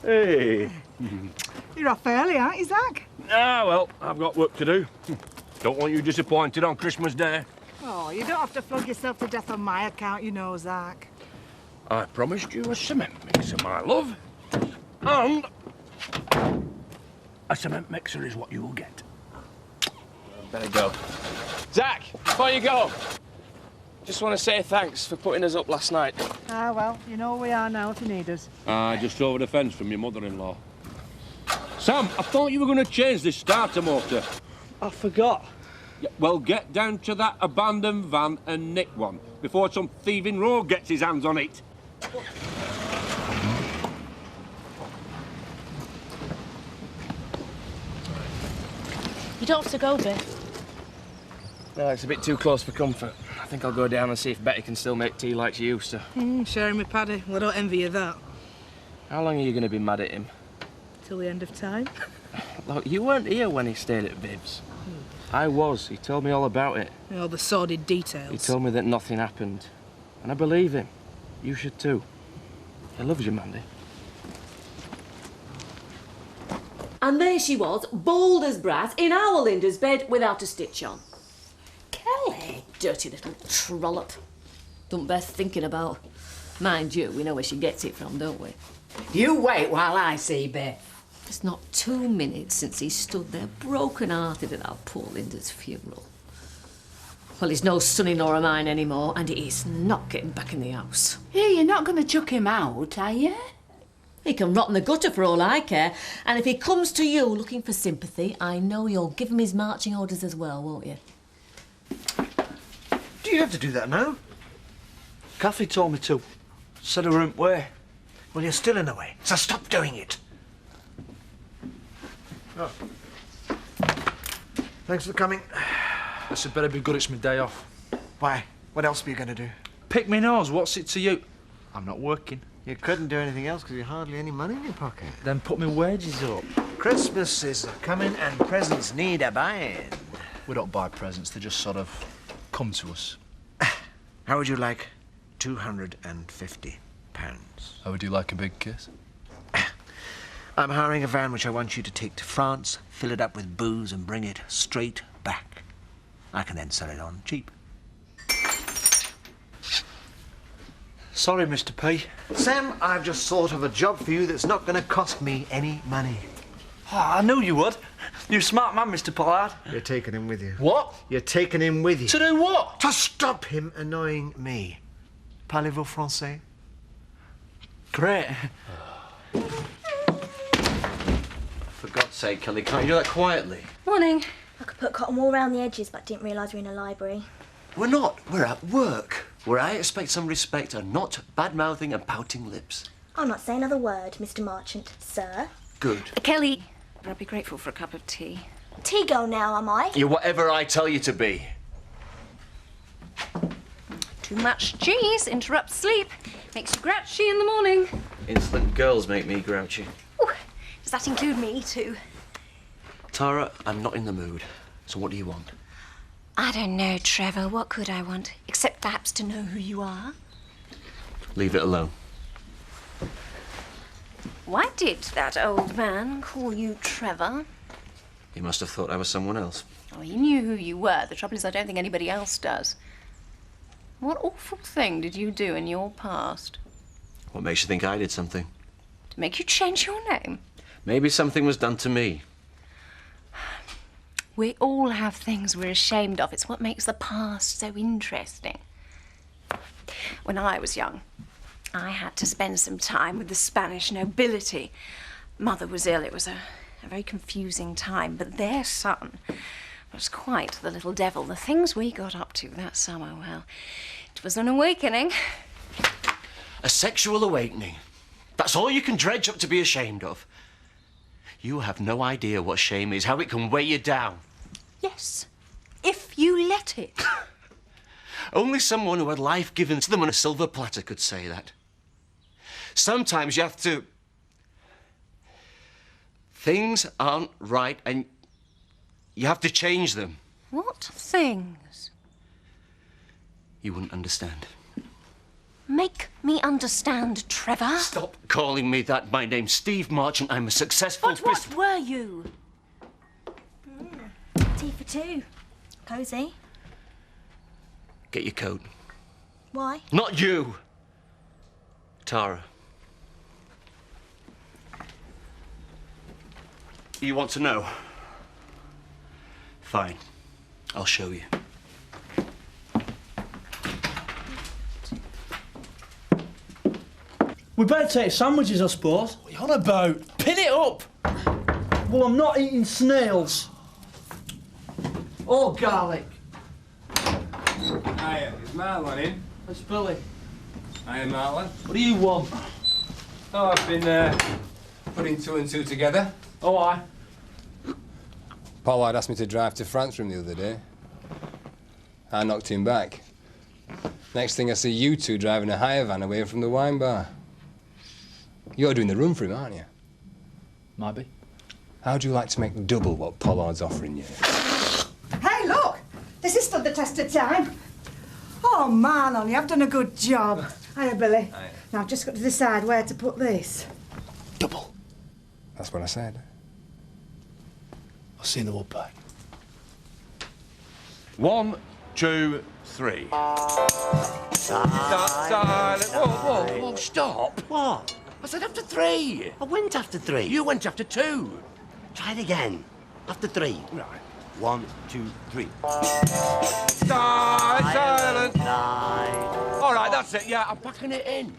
Hey. You're off early, aren't you, Zach? Ah, well, I've got work to do. Don't want you disappointed on Christmas Day. Oh, you don't have to flog yourself to death on my account, you know, Zach. I promised you a cement mixer, my love. And a cement mixer is what you will get. Better go. Zach, before you go, just want to say thanks for putting us up last night. Ah, well, you know where we are now if you need us. Just over the fence from your mother-in-law. Sam, I thought you were going to change this starter motor. I forgot. Yeah, well, get down to that abandoned van and nick one before some thieving rogue gets his hands on it. You don't have to go, Biff. No, it's a bit too close for comfort. I think I'll go down and see if Betty can still make tea like she used to. Sharing with Paddy. Well, I don't envy you that. How long are you going to be mad at him? Till the end of time. Look, you weren't here when he stayed at Viv's. I was. He told me all about it. All the sordid details. He told me that nothing happened. And I believe him. You should too. He loves you, Mandy. And there she was, bald as brass, in our Linda's bed without a stitch on. Kelly! Dirty little trollop. Don't bear thinking about. Mind you, we know where she gets it from, don't we? You wait while I see Beth. It's not 2 minutes since he stood there broken-hearted at our poor Linda's funeral. Well, he's no son-in-law of mine anymore, and he is not getting back in the house. Here, you're not going to chuck him out, are you? He can rot in the gutter for all I care, and if he comes to you looking for sympathy, I know you'll give him his marching orders as well, won't you? Do you have to do that now? Kathy told me to. Said I weren't way. Well, you're still in the way, so stop doing it. Oh. Thanks for coming. This had better be good, it's my day off. Why? What else were you going to do? Pick me nose, what's it to you? I'm not working. You couldn't do anything else because you hardly any money in your pocket. Then put my wages up. Christmas is coming and presents need a buying. We don't buy presents, they just sort of come to us. How would you like £250? How would you like a big kiss? I'm hiring a van which I want you to take to France, fill it up with booze and bring it straight back. I can then sell it on cheap. Sorry, Mr. P. Sam, I've just thought of a job for you that's not going to cost me any money. Oh, I knew you would. You're a smart man, Mr. Pollard. You're taking him with you. What? You're taking him with you. To do what? To stop him annoying me. Parlez-vous français? Great. For God's sake, Kelly, can't you do that quietly? Morning. I could put cotton wool around the edges, but didn't realise we were in a library. We're not. We're at work, where I expect some respect and not bad-mouthing and pouting lips. I'll not say another word, Mr. Marchant, sir. Good. Kelly. I'd be grateful for a cup of tea. Tea girl now, am I? You're whatever I tell you to be. Too much cheese interrupts sleep. Makes you grouchy in the morning. Insolent girls make me grouchy. Ooh, does that include me too? Tara, I'm not in the mood. So what do you want? I don't know, Trevor. What could I want? Except perhaps to know who you are. Leave it alone. Why did that old man call you Trevor? He must have thought I was someone else. Oh, he knew who you were. The trouble is I don't think anybody else does. What awful thing did you do in your past? What makes you think I did something? To make you change your name? Maybe something was done to me. We all have things we're ashamed of. It's what makes the past so interesting. When I was young, I had to spend some time with the Spanish nobility. Mother was ill. It was a very confusing time, but their son was quite the little devil. The things we got up to that summer, well, it was an awakening. A sexual awakening. That's all you can dredge up to be ashamed of. You have no idea what shame is, how it can weigh you down. Yes, if you let it. Only someone who had life given to them on a silver platter could say that. Sometimes you have to... Things aren't right and you have to change them. What things? You wouldn't understand. Make me understand, Trevor. Stop calling me that. My name's Steve Marchant. I'm a successful But what were you? Tea for two. Cosy. Get your coat. Why? Not you! Tara. You want to know? Fine. I'll show you. We better take sandwiches, I suppose. What are you on about? Pin it up! Well, I'm not eating snails. All garlic. Hiya, is Marlon in? It's Billy. Hiya, Marlon. What do you want? Oh, I've been putting two and two together. Oh, aye. Pollard asked me to drive to France from the other day. I knocked him back. Next thing I see you two driving a hire van away from the wine bar. You're doing the run for him, aren't you? Might be. How'd you like to make double what Pollard's offering you? Hey, look! This has stood the test of time. Oh, Marlon, you have done a good job. Hiya, Billy. Hiya. Now, I've just got to decide where to put this. Double. That's what I said. I'll see you in the wood bag. 1, 2, 3. Silent. Whoa, stop. What? I said after 3. I went after 3. You went after 2. Try it again. After 3. Right. 1, 2, 3. Silent. All right, that's it. Yeah, I'm packing it in.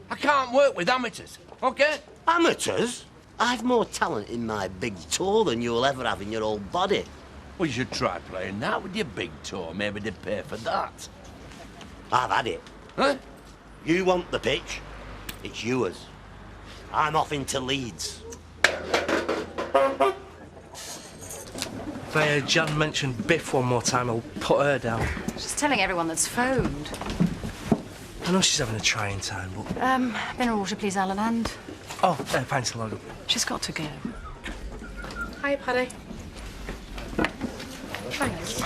I can't work with amateurs, OK? Amateurs? I've more talent in my big toe than you'll ever have in your whole body. Well, you should try playing that with your big toe. Maybe they'd pay for that. I've had it. Huh? You want the pitch? It's yours. I'm off into Leeds. If I heard Jan mention Biff one more time, I'll put her down. She's telling everyone that's phoned. I know she's having a trying time, but... Mineral water, please, Alan, and... Oh, pints of lager. She's got to go. Hi, Paddy. Thanks.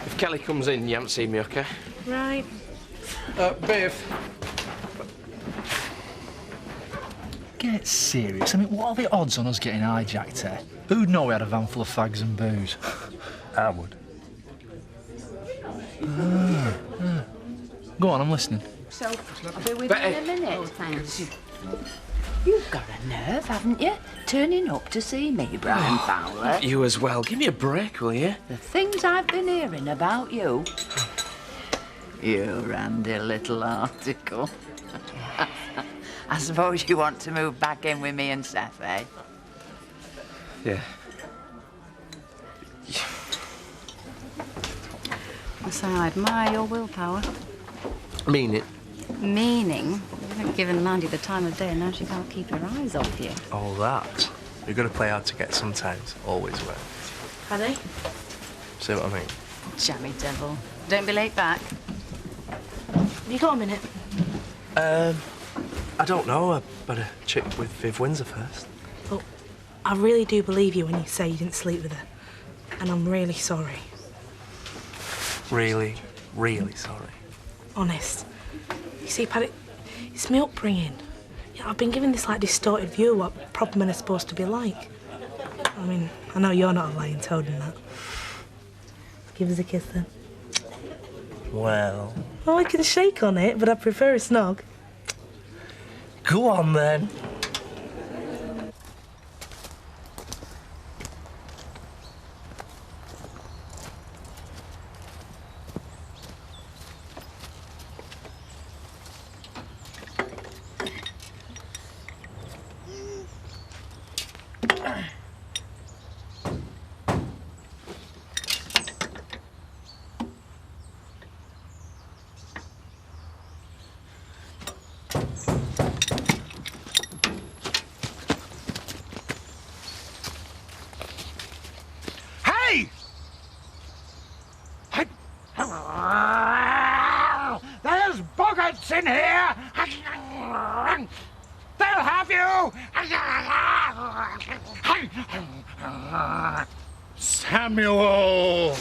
If Kelly comes in, you haven't seen me, OK? Right. Biff. Get serious. I mean, what are the odds on us getting hijacked here? Who'd know we had a van full of fags and booze? I would. Go on, I'm listening. So, I'll be with you in a minute. Oh, thanks. You've got a nerve, haven't you? Turning up to see me, Brian Fowler. You as well. Give me a break, will you? The things I've been hearing about you. You randy little article. I suppose you want to move back in with me and Seth, eh? Yeah. I say I admire your willpower. Mean it. Meaning, you haven't given Mandy the time of day and now she can't keep her eyes off you. All that. You've got to play hard to get sometimes. Always works. Paddy? See what I mean? Jammy devil. Don't be late back. Have you got a minute? I don't know. I better check with Viv Windsor first. But I really do believe you when you say you didn't sleep with her. And I'm really sorry. Really, really sorry. Honest. You see, Paddy, it's my upbringing. Yeah, I've been given this, like, distorted view of what proper men are supposed to be like. I mean, I know you're not a lying toad in that. Give us a kiss, then. Well... Oh, I can shake on it, but I prefer a snog. Go on, then. There's boggarts in here! They'll have you! Samuel!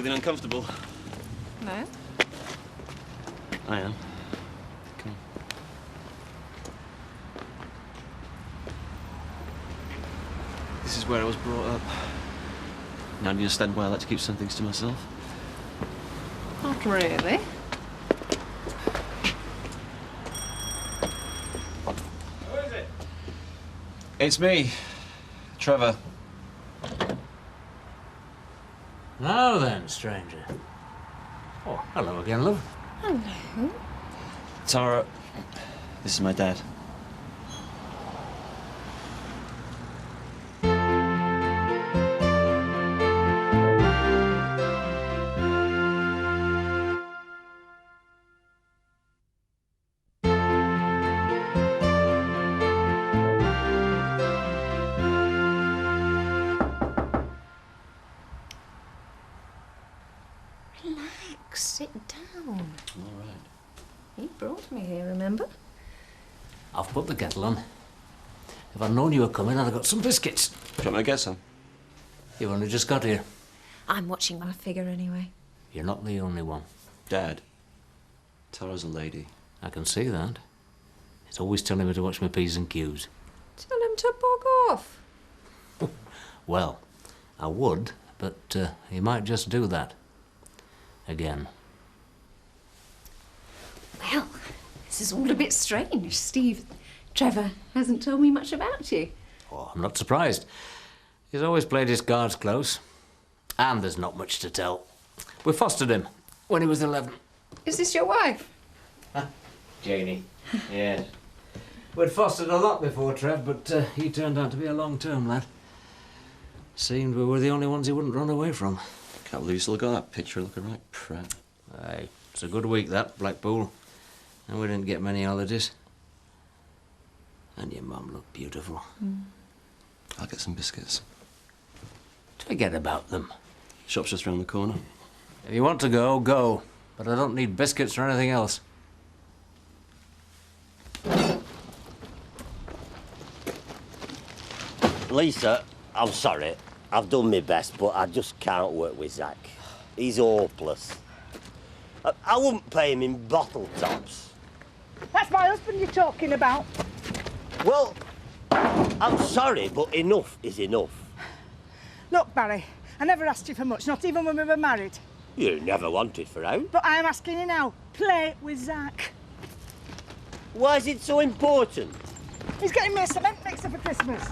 Feeling uncomfortable? No? I am. Come on. This is where I was brought up. Now do you understand why I like to keep some things to myself? Not really. Who is it? It's me, Trevor. Now then, stranger. Oh, hello again, love. Hello. Tara, this is my dad. Relax, sit down. All right. You brought me here, remember? I've put the kettle on. If I'd known you were coming, I'd have got some biscuits. Do you want me to get some? You've only just got here. I'm watching my figure anyway. You're not the only one. Dad, Tara's a lady. I can see that. He's always telling me to watch my P's and Q's. Tell him to bog off. Well, I would, but he might just do that. Again. Well, this is all a bit strange. Trevor hasn't told me much about you. Oh, I'm not surprised. He's always played his cards close. And there's not much to tell. We fostered him when he was 11. Is this your wife? Janie. Yes. We'd fostered a lot before Trev, but he turned out to be a long-term lad. Seemed we were the only ones he wouldn't run away from. Can't believe you still got that picture looking right proud. Aye, it's a good week, that, Blackpool. And we didn't get many holidays. And your mum looked beautiful. I'll get some biscuits. Forget about them. Shop's just round the corner. If you want to go, go. But I don't need biscuits or anything else. Lisa, I'm sorry. I've done my best, but I just can't work with Zach. He's hopeless. I wouldn't pay him in bottle tops. That's my husband you're talking about. Well, I'm sorry, but enough is enough. Look, Barry, I never asked you for much, not even when we were married. You never wanted for out. But I'm asking you now, play with Zach. Why is it so important? He's getting me a cement mixer for Christmas.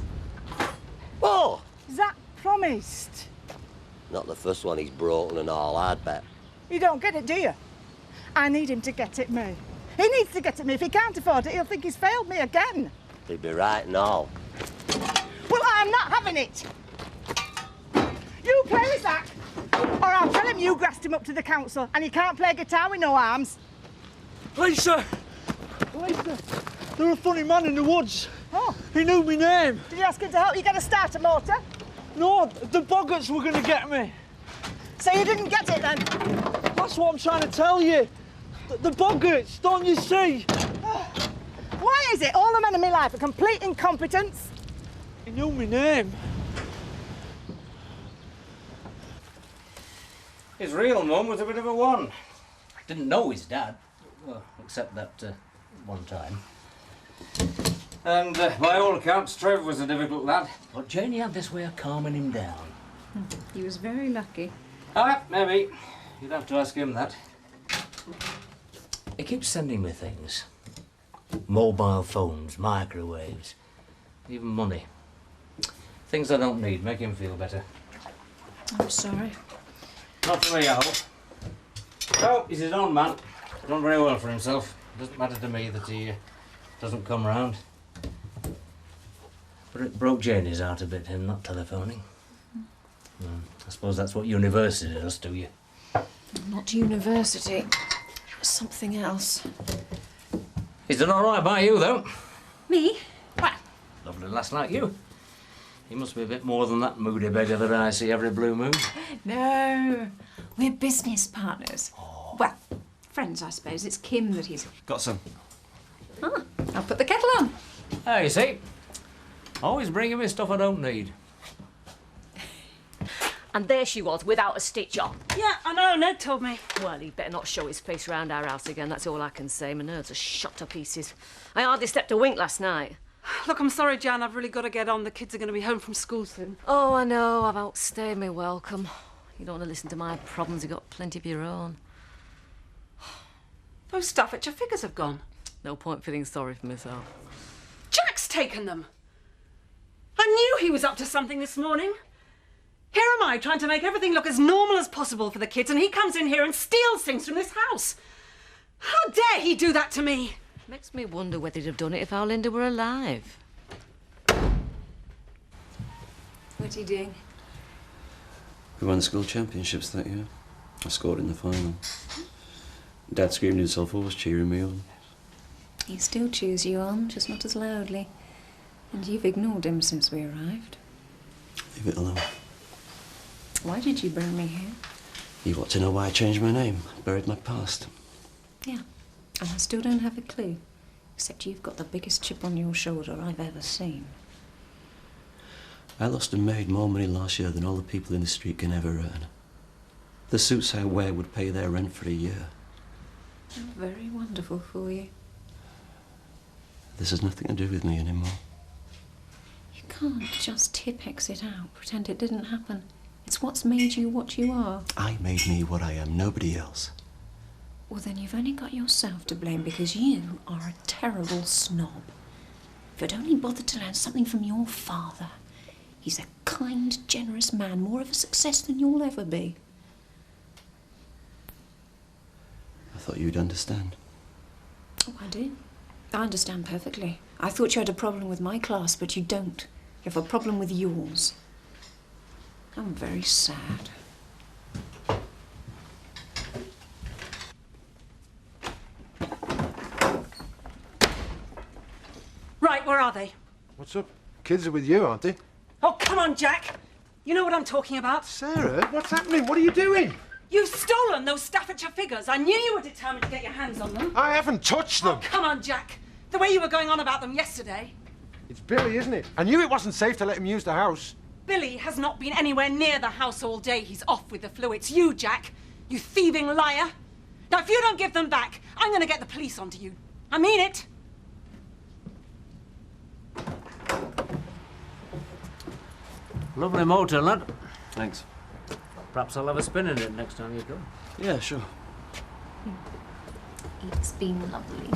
Oh! Zach promised. Not the first one he's broken and all, I'd bet. You don't get it, do you? I need him to get it me. He needs to get it me. If he can't afford it, he'll think he's failed me again. He'd be right and all. Well, I'm not having it. You play with Zach, or I'll tell him you grassed him up to the council and he can't play guitar with no arms. Lisa! Lisa! There's a funny man in the woods. Oh. He knew my name. Did you ask him to help you get a starter motor? No, the boggarts were going to get me. So you didn't get it then? That's what I'm trying to tell you. The boggarts, don't you see? Why is it all the men in my life are complete incompetence? He knew my name. His real mum was a bit of a one. Didn't know his dad. Well, except that one time. And by all accounts, Trev was a difficult lad. But Janie had this way of calming him down. He was very lucky. Ah, maybe. You'd have to ask him that. He keeps sending me things. Mobile phones, microwaves, even money. Things I don't need, make him feel better. I'm sorry. Not for me, I hope. Oh, he's his own man. Done very well for himself. Doesn't matter to me that he doesn't come round. But it broke Janie's heart a bit, him not telephoning. I suppose that's what university does to you. Not university. Something else. He's done all right by you, though. Me? Well, lovely last night, you. He must be a bit more than that moody beggar that I see every blue moon. No, we're business partners. Oh. Well, friends, I suppose. It's Kim that he's... Got some. Ah, I'll put the kettle on. Oh, you see. Always bringing me stuff I don't need. And there she was, without a stitch on. Yeah, I know, Ned told me. Well, he'd better not show his face round our house again, that's all I can say. My nerves are shot to pieces. I hardly slept a wink last night. Look, I'm sorry, Jan, I've really got to get on. The kids are going to be home from school soon. Oh, I know, I've outstayed my welcome. You don't want to listen to my problems, you've got plenty of your own. Those Staffordshire figures have gone. No point feeling sorry for myself. Jack's taken them. I knew he was up to something this morning. Here am I, trying to make everything look as normal as possible for the kids, and he comes in here and steals things from this house. How dare he do that to me? Makes me wonder whether he'd have done it if our Linda were alive. What are you doing? We won the school championships that year. I scored in the final. Dad screamed himself off, cheering me on. He still cheers you on, just not as loudly. And you've ignored him since we arrived. Leave it alone. Why did you bring me here? You want to know why I changed my name? Buried my past. Yeah, and I still don't have a clue. Except you've got the biggest chip on your shoulder I've ever seen. I lost and made more money last year than all the people in the street can ever earn. The suits I wear would pay their rent for a year. How very wonderful for you. This has nothing to do with me anymore. You can't just tip-ex it out, pretend it didn't happen. It's what's made you what you are. I made me what I am, nobody else. Well, then you've only got yourself to blame because you are a terrible snob. If you'd only bothered to learn something from your father. He's a kind, generous man, more of a success than you'll ever be. I thought you'd understand. Oh, I do. I understand perfectly. I thought you had a problem with my class, but you don't. You have a problem with yours. I'm very sad. Right, where are they? What's up? Kids are with you, aren't they? Oh, come on, Jack. You know what I'm talking about. Sarah, what's happening? What are you doing? You've stolen those Staffordshire figures. I knew you were determined to get your hands on them. I haven't touched them. Oh, come on, Jack. The way you were going on about them yesterday. It's Billy, isn't it? I knew it wasn't safe to let him use the house. Billy has not been anywhere near the house all day. He's off with the flu. It's you, Jack. You thieving liar. Now, if you don't give them back, I'm going to get the police onto you. I mean it. Lovely motor, lad. Thanks. Perhaps I'll have a spin in it next time you come. Yeah, sure. It's been lovely.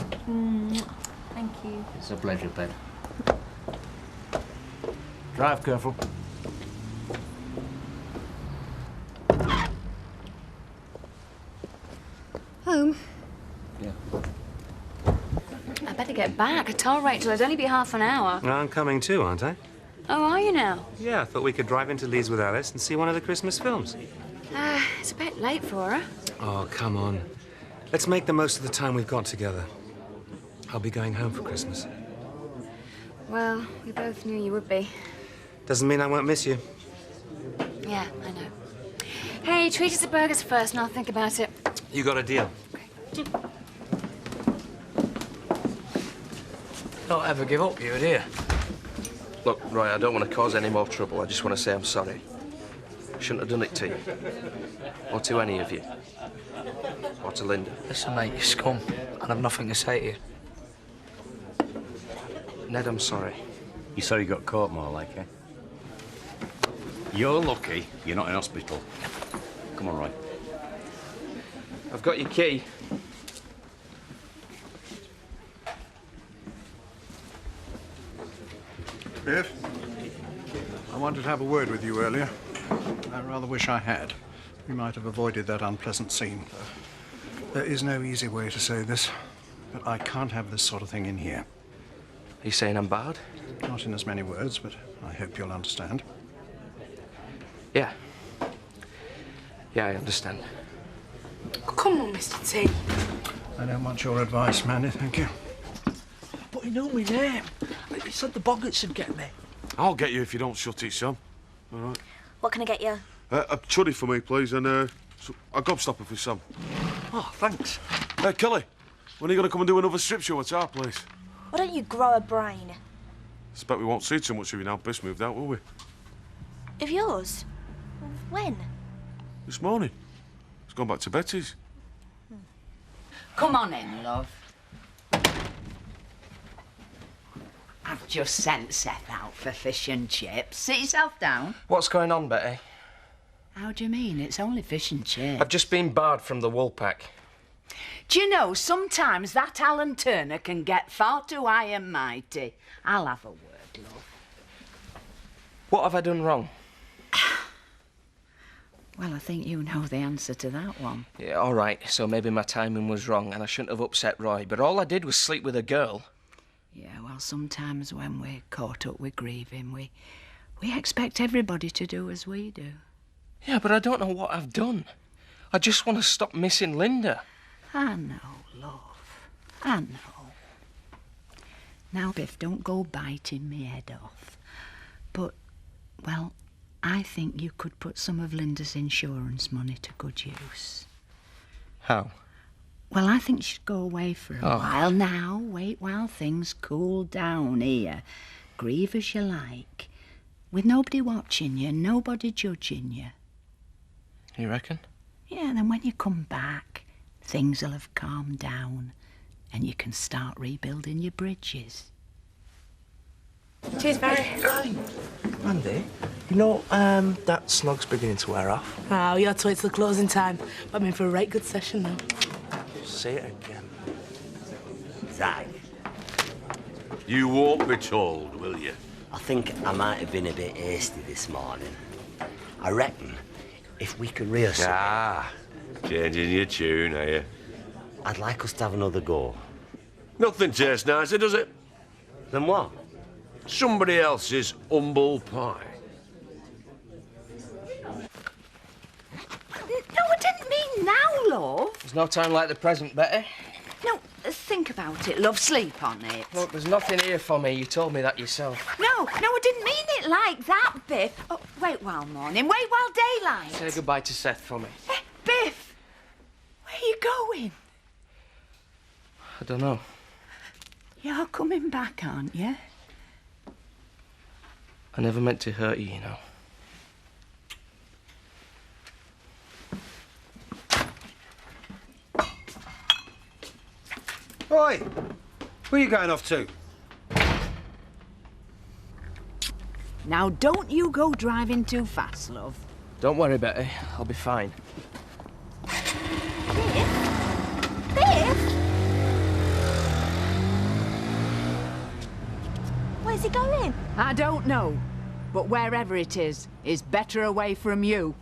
Thank you. It's a pleasure, Pet. Drive careful. Home? Yeah. I better get back. I told Rachel it'd only be half an hour. I'm coming too, aren't I? Oh, are you now? Yeah, I thought we could drive into Leeds with Alice and see one of the Christmas films. It's a bit late for her. Oh, come on. Let's make the most of the time we've got together. I'll be going home for Christmas. Well, we both knew you would be. Doesn't mean I won't miss you. Yeah, I know. Hey, treat us to burgers first and I'll think about it. You got a deal. Don't ever give up, you, do you? Look, Roy, I don't want to cause any more trouble. I just want to say I'm sorry. Shouldn't have done it to you. Or to any of you. Or to Linda. Listen, mate, you scum. And I've nothing to say to you. Ned, I'm sorry. You sorry you got caught, more like, eh? You're lucky you're not in hospital. Come on, Roy. I've got your key. Biff, I wanted to have a word with you earlier. I rather wish I had. We might have avoided that unpleasant scene. There is no easy way to say this, but I can't have this sort of thing in here. Are you saying I'm bad? Not in as many words, but I hope you'll understand. Yeah. Yeah, I understand. Come on, Mr. T. I don't want your advice, Manny, thank you. But he knew my name. He said the Boggarts would get me. I'll get you if you don't shut it, son. All right. What can I get you? A chuddy for me, please, and a gobstopper for Sam. Oh, thanks. Hey, Kelly, when are you going to come and do another strip show at our place? Why don't you grow a brain? Expect we won't see too much of you now Biff's moved out, will we? Of yours? When? This morning. He's gone back to Betty's. Come on in, love. I've just sent Seth out for fish and chips. Sit yourself down. What's going on, Betty? How do you mean? It's only fish and chips. I've just been barred from the wool pack. Do you know, sometimes that Alan Turner can get far too high and mighty. I'll have a word, love. What have I done wrong? Well, I think you know the answer to that one. Yeah, all right, so maybe my timing was wrong and I shouldn't have upset Roy, but all I did was sleep with a girl. Yeah, well, sometimes when we're caught up with grieving, we expect everybody to do as we do. Yeah, but I don't know what I've done. I just want to stop missing Linda. I know, love. I know. Now, Biff, don't go biting me head off. But, well, I think you could put some of Linda's insurance money to good use. How? Well, I think you should go away for a while now. Wait while things cool down here. Grieve as you like. With nobody watching you, nobody judging you. You reckon? Yeah, then when you come back, things will have calmed down and you can start rebuilding your bridges. Cheers, Barry. Andy, you know, that snug's beginning to wear off. Oh, you have to wait till the closing time. But I'm in for a right good session now. Say it again. Zach, You won't be told, will you? I think I might have been a bit hasty this morning. I reckon if we could rehearse Changing your tune, are you? I'd like us to have another go. Nothing tastes nicer, does it? Then what? Somebody else's humble pie. No, I didn't mean now, love. There's no time like the present, Betty. No, think about it, love. Sleep on it. Look, there's nothing here for me. You told me that yourself. No, I didn't mean it like that, Biff. Oh, wait while morning, wait while daylight. Say goodbye to Seth for me. Biff, where are you going? I don't know. You're coming back, aren't you? I never meant to hurt you, you know. Oi! Where are you going off to? Now, don't you go driving too fast, love. Don't worry, Betty. I'll be fine. Biff? Where's he going? I don't know, but wherever it is better away from you.